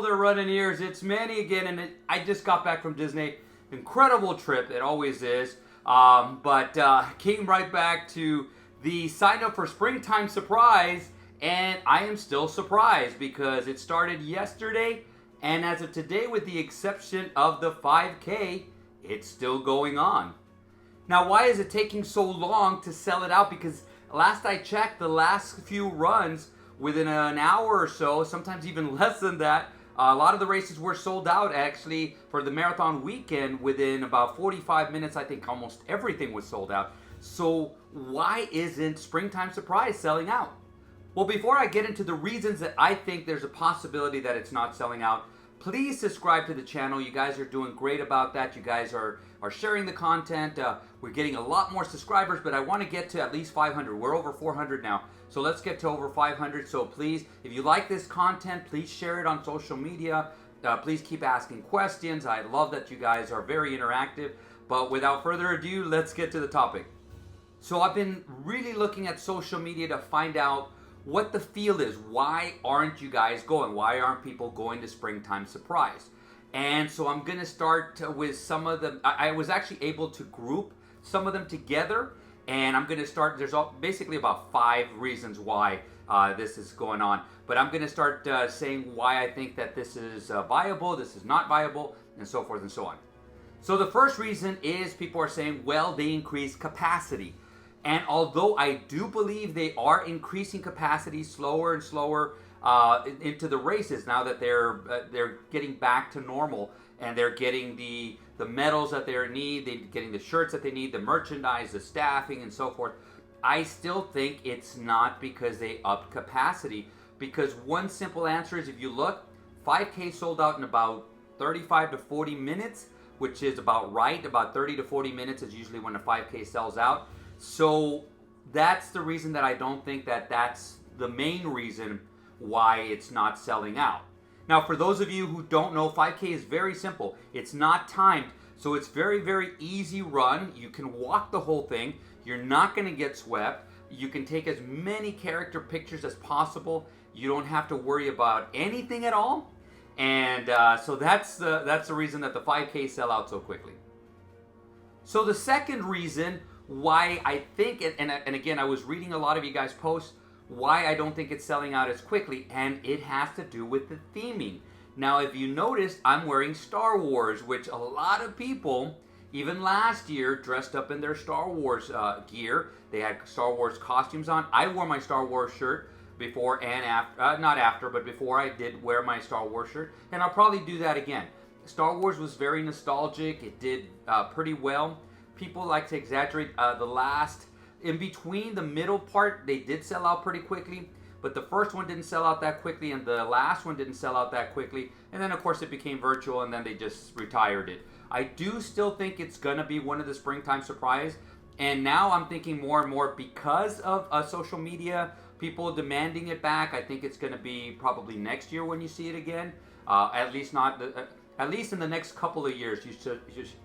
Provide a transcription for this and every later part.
there, running ears. It's Manny again, and I just got back from Disney. Incredible trip, it always is. But came right back to the sign up for Springtime Surprise, and I am still surprised because it started yesterday, and as of today, with the exception of the 5K, it's still going on. Now, why is it taking so long to sell it out? Because last I checked, the last few runs, within an hour or so, sometimes even less than that, a lot of the races were sold out. Actually, for the marathon weekend, within about 45 minutes, I think almost everything was sold out. So why isn't Springtime Surprise selling out? Well, before I get into the reasons that I think there's a possibility that it's not selling out, please subscribe to the channel. You guys are doing great about that. You guys are sharing the content. We're getting a lot more subscribers, but I want to get to at least 500. We're over 400 now. So let's get to over 500. So please, if you like this content, please share it on social media. Please keep asking questions. I love that you guys are very interactive. But without further ado, let's get to the topic. So I've been really looking at social media to find out what the feel is. Why aren't you guys going? Why aren't people going to Springtime Surprise? And so I'm going to start with some of them. I was actually able to group some of them together, and I'm going to start. There's basically about 5 reasons why this is going on. But I'm going to start saying why I think that this is viable, this is not viable, and so forth and so on. So the first reason is people are saying, well, they increase capacity. And although I do believe they are increasing capacity slower and slower into the races now that they're getting back to normal, and they're getting the medals that they need, they're getting the shirts that they need, the merchandise, the staffing, and so forth, I still think it's not because they upped capacity. Because one simple answer is, if you look, 5K sold out in about 35 to 40 minutes, which is about right. About 30 to 40 minutes is usually when a 5K sells out. So that's the reason that I don't think that that's the main reason why it's not selling out. Now, for those of you who don't know, 5K is very simple. It's not timed, so it's very, very easy run. You can walk the whole thing. You're not going to get swept. You can take as many character pictures as possible. You don't have to worry about anything at all. And so that's the reason that the 5K sell out so quickly. So the second reason why I think, and again, I was reading a lot of you guys' posts, why I don't think it's selling out as quickly, and it has to do with the theming. Now, if you noticed, I'm wearing Star Wars, which a lot of people, even last year, dressed up in their Star Wars gear. They had Star Wars costumes on. I wore my Star Wars shirt before and after, not after, but before I did wear my Star Wars shirt, and I'll probably do that again. Star Wars was very nostalgic. It did pretty well. People like to exaggerate in between the middle part, they did sell out pretty quickly, but the first one didn't sell out that quickly, and the last one didn't sell out that quickly, and then of course it became virtual, and then they just retired it. I do still think it's going to be one of the Springtime Surprise, and now I'm thinking more and more because of social media, people demanding it back. I think it's going to be probably next year when you see it again, at least in the next couple of years,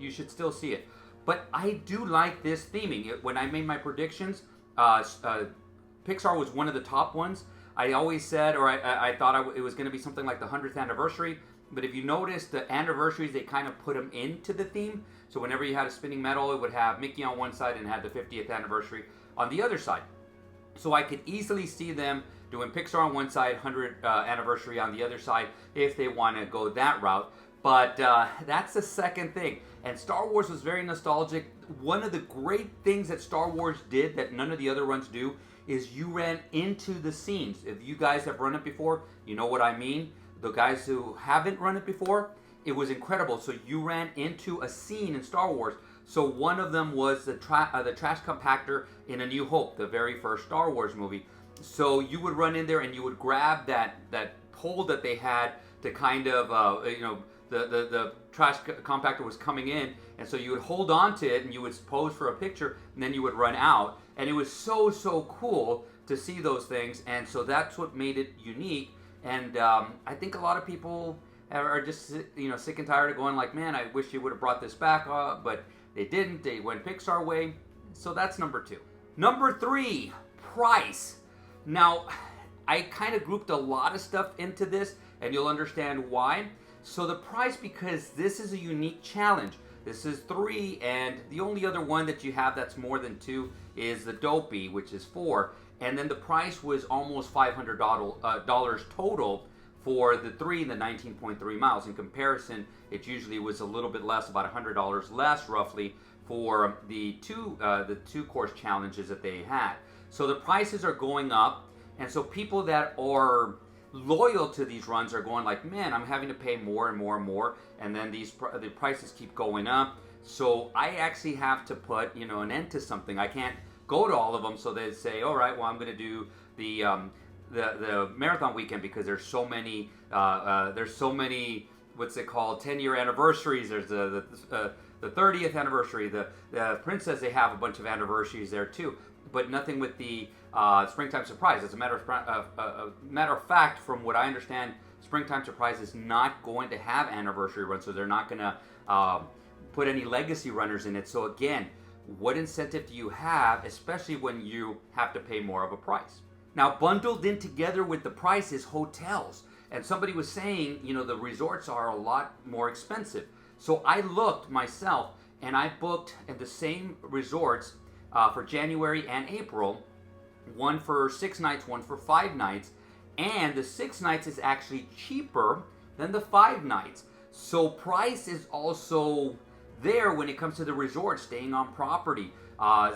you should still see it. But I do like this theming. When I made my predictions, Pixar was one of the top ones. I always said, or I thought it was going to be something like the 100th anniversary. But if you notice, the anniversaries, they kind of put them into the theme. So whenever you had a spinning medal, it would have Mickey on one side and had the 50th anniversary on the other side. So I could easily see them doing Pixar on one side, 100th anniversary on the other side, if they want to go that route. But that's the second thing. And Star Wars was very nostalgic. One of the great things that Star Wars did that none of the other runs do is you ran into the scenes. If you guys have run it before, you know what I mean. The guys who haven't run it before, it was incredible. So you ran into a scene in Star Wars. So one of them was the trash compactor in A New Hope, the very first Star Wars movie. So you would run in there and you would grab that pole that they had to kind of, the trash compactor was coming in, and so you would hold on to it and you would pose for a picture, and then you would run out. And it was so cool to see those things, and so that's what made it unique. And I think a lot of people are just sick and tired of going like, man, I wish you would have brought this back, but they didn't. They went Pixar way. So that's number 2. Number 3, price. Now, I kind of grouped a lot of stuff into this, and you'll understand why. So the price, because this is a unique challenge. This is 3, and the only other one that you have that's more than 2 is the Dopey, which is 4. And then the price was almost $500 total for the 3 and the 19.3 miles. In comparison, it usually was a little bit less, about $100 less roughly for the two course challenges that they had. So the prices are going up, and so people that are loyal to these runs are going like, man, I'm having to pay more and more and more, and then the prices keep going up. So I actually have to put an end to something. I can't go to all of them, so they say, all right, well, I'm going to do the marathon weekend because there's so many what's it called, 10-year anniversaries. There's the 30th anniversary, the Princess, they have a bunch of anniversaries there too, but nothing with the Springtime Surprise. As a matter of fact, from what I understand, Springtime Surprise is not going to have anniversary runs, so they're not going to put any legacy runners in it. So again, what incentive do you have, especially when you have to pay more of a price? Now, bundled in together with the price is hotels. And somebody was saying, the resorts are a lot more expensive. So I looked myself, and I booked at the same resorts for January and April, one for 6 nights, one for 5 nights, and the 6 nights is actually cheaper than the 5 nights. So price is also there when it comes to the resort, staying on property.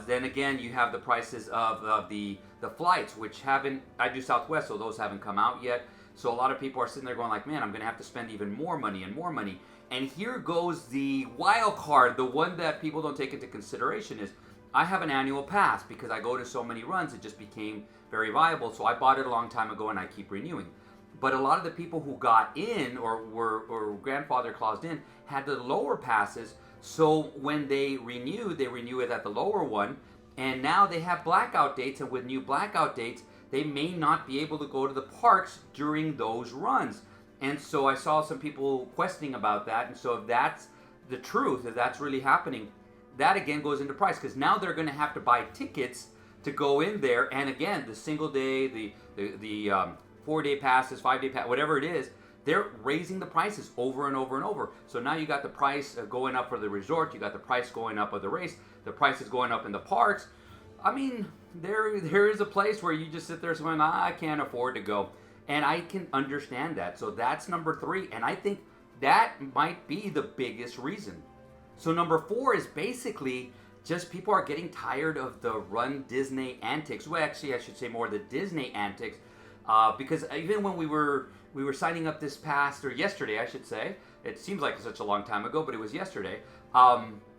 Then again, you have the prices of the flights, which haven't, I do Southwest, so those haven't come out yet. So a lot of people are sitting there going like, man, I'm going to have to spend even more money and more money. And here goes the wild card, the one that people don't take into consideration is, I have an annual pass because I go to so many runs, it just became very viable. So I bought it a long time ago and I keep renewing. But a lot of the people who got in or were grandfather claused in had the lower passes. So when they renew it at the lower one. And now they have blackout dates, and with new blackout dates, they may not be able to go to the parks during those runs. And so I saw some people questioning about that. And so if that's the truth, if that's really happening, that again goes into price, because now they're going to have to buy tickets to go in there. And again, the single day, the 4-day passes, 5-day pass, whatever it is, they're raising the prices over and over and over. So now you got the price going up for the resort, you got the price going up of the race, the price is going up in the parks. I mean, there is a place where you just sit there saying, I can't afford to go. And I can understand that. So that's number 3. And I think that might be the biggest reason. So number 4 is basically just people are getting tired of the Run Disney Antics. Well, actually, I should say more the Disney Antics. Because even when we were signing up this past, or yesterday, I should say, it seems like such a long time ago, but it was yesterday.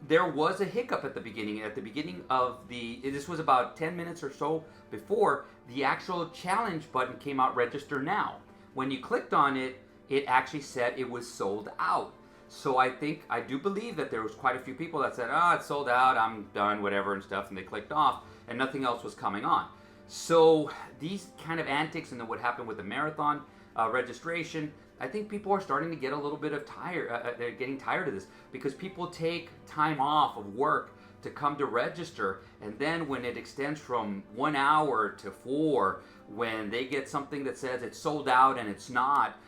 There was a hiccup at the beginning. At the beginning of this was about 10 minutes or so before the actual challenge button came out, register now. When you clicked on it, it actually said it was sold out. So I do believe that there was quite a few people that said, it's sold out, I'm done, whatever and stuff, and they clicked off, and nothing else was coming on. So these kind of antics, and then what happened with the marathon registration, I think people are starting to get a little bit of they're getting tired of this, because people take time off of work to come to register, and then when it extends from 1 hour to 4, when they get something that says it's sold out and it's not,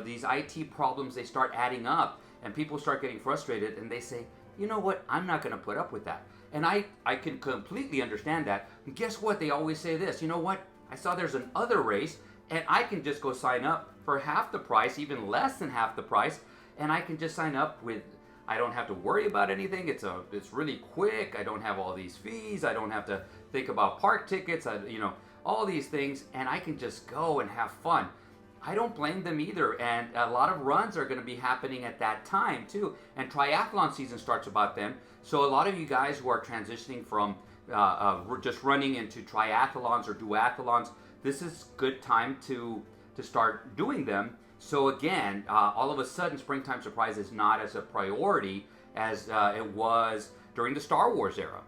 these IT problems, they start adding up, and people start getting frustrated, and they say, you know what, I'm not going to put up with that. And I can completely understand that. And guess what? They always say this, you know what, I saw there's another race, and I can just go sign up for half the price, even less than half the price, and I can just sign up with, I don't have to worry about anything. It's really quick. I don't have all these fees. I don't have to think about park tickets, all these things, and I can just go and have fun. I don't blame them either, and a lot of runs are going to be happening at that time too, and triathlon season starts about then. So a lot of you guys who are transitioning from just running into triathlons or duathlons, this is good time to start doing them. So again, all of a sudden, Springtime Surprise is not as a priority as it was during the Star Wars era.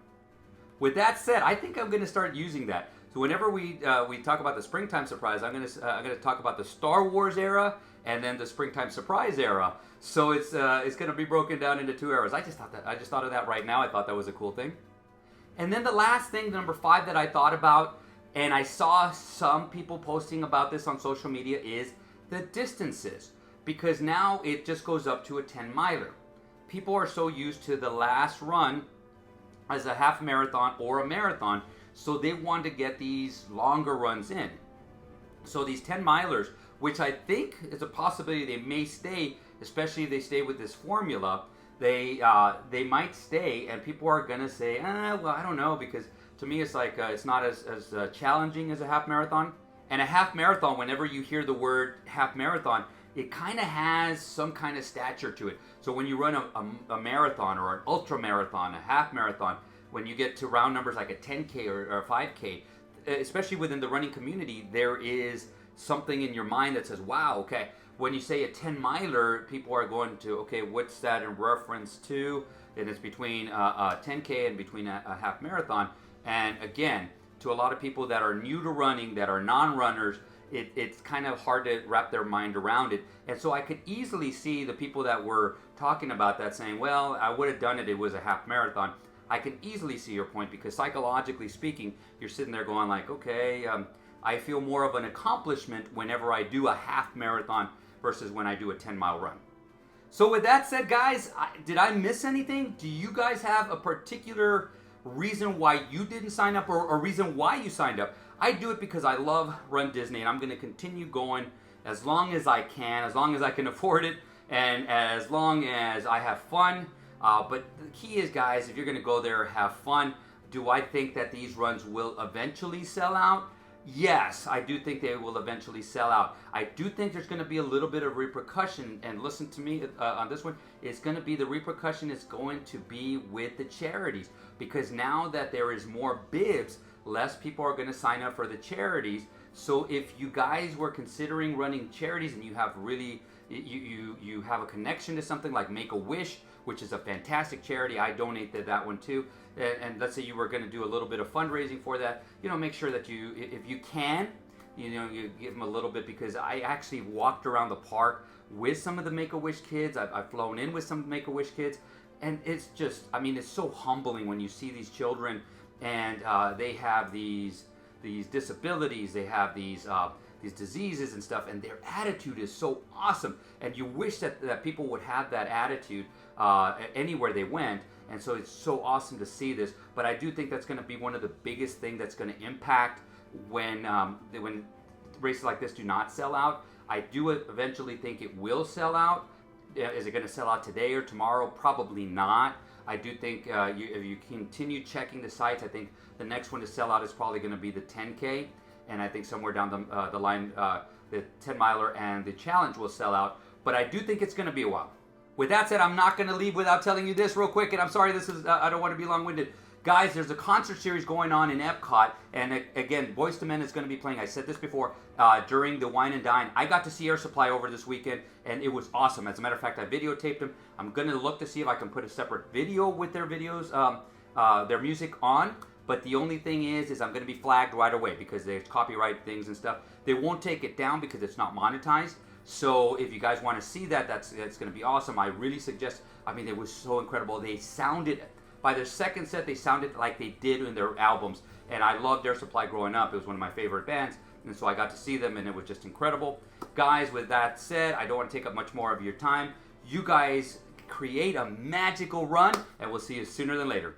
With that said, I think I'm going to start using that. So whenever we talk about the Springtime Surprise, I'm going to talk about the Star Wars era and then the Springtime Surprise era. So it's going to be broken down into 2 eras. I just thought of that right now. I thought that was a cool thing. And then the last thing, number 5, that I thought about, and I saw some people posting about this on social media, is the distances, because now it just goes up to a 10 miler. People are so used to the last run as a half marathon or a marathon, so they want to get these longer runs in. So these 10 milers, which I think is a possibility they may stay, especially if they stay with this formula, they might stay, and people are gonna say, well, I don't know, because to me it's like it's not as challenging as a half marathon. And a half marathon, whenever you hear the word half marathon, it kind of has some kind of stature to it. So when you run a marathon or an ultra marathon, a half marathon, when you get to round numbers like a 10K or a 5K, especially within the running community, there is something in your mind that says, wow, okay. When you say a 10 miler, people are going to, okay, what's that in reference to? And it's between a 10K and between a half marathon. And again, to a lot of people that are new to running, that are non-runners, it's kind of hard to wrap their mind around it. And so I could easily see the people that were talking about that saying, well, I would have done it, it was a half marathon. I can easily see your point, because psychologically speaking, you're sitting there going like, okay, I feel more of an accomplishment whenever I do a half marathon versus when I do a 10-mile run. So with that said, guys, did I miss anything? Do you guys have a particular reason why you didn't sign up, or a reason why you signed up? I do it because I love Run Disney, and I'm going to continue going as long as I can, as long as I can afford it, and as long as I have fun. But the key is, guys, if you're going to go there, have fun. Do I think that these runs will eventually sell out? Yes, I do think they will eventually sell out. I do think there's going to be a little bit of repercussion, and listen to me on this one. It's going to be, the repercussion is going to be with the charities, because now that there is more bibs, less people are going to sign up for the charities. So if you guys were considering running charities and you have really, you have a connection to something like Make-A-Wish, which is a fantastic charity. I donate to that one too. And let's say you were going to do a little bit of fundraising for that, make sure that you, if you can, you give them a little bit, because I actually walked around the park with some of the Make-A-Wish kids. I've flown in with some Make-A-Wish kids, and it's just, it's so humbling when you see these children, and they have these disabilities, they have these diseases and stuff, and their attitude is so awesome, and you wish that people would have that attitude anywhere they went. And so it's so awesome to see this. But I do think that's going to be one of the biggest things that's going to impact when races like this do not sell out. I do eventually think it will sell out. Is it going to sell out today or tomorrow? Probably not. I do think if you continue checking the sites, I think the next one to sell out is probably going to be the 10K. And I think somewhere down the line, the 10 miler and the challenge will sell out. But I do think it's going to be a while. With that said, I'm not going to leave without telling you this real quick, and I'm sorry, this is I don't want to be long-winded. Guys, there's a concert series going on in Epcot, and again, Boyz II Men is going to be playing. I said this before, during the Wine and Dine. I got to see Air Supply over this weekend, and it was awesome. As a matter of fact, I videotaped them. I'm going to look to see if I can put a separate video with their videos, their music on. But the only thing is I'm going to be flagged right away because there's copyright things and stuff. They won't take it down because it's not monetized. So if you guys want to see that, that's going to be awesome. I really suggest, it was so incredible. They sounded, by their second set, they sounded like they did in their albums. And I loved Air Supply growing up. It was one of my favorite bands. And so I got to see them, and it was just incredible. Guys, with that said, I don't want to take up much more of your time. You guys create a magical run, and we'll see you sooner than later.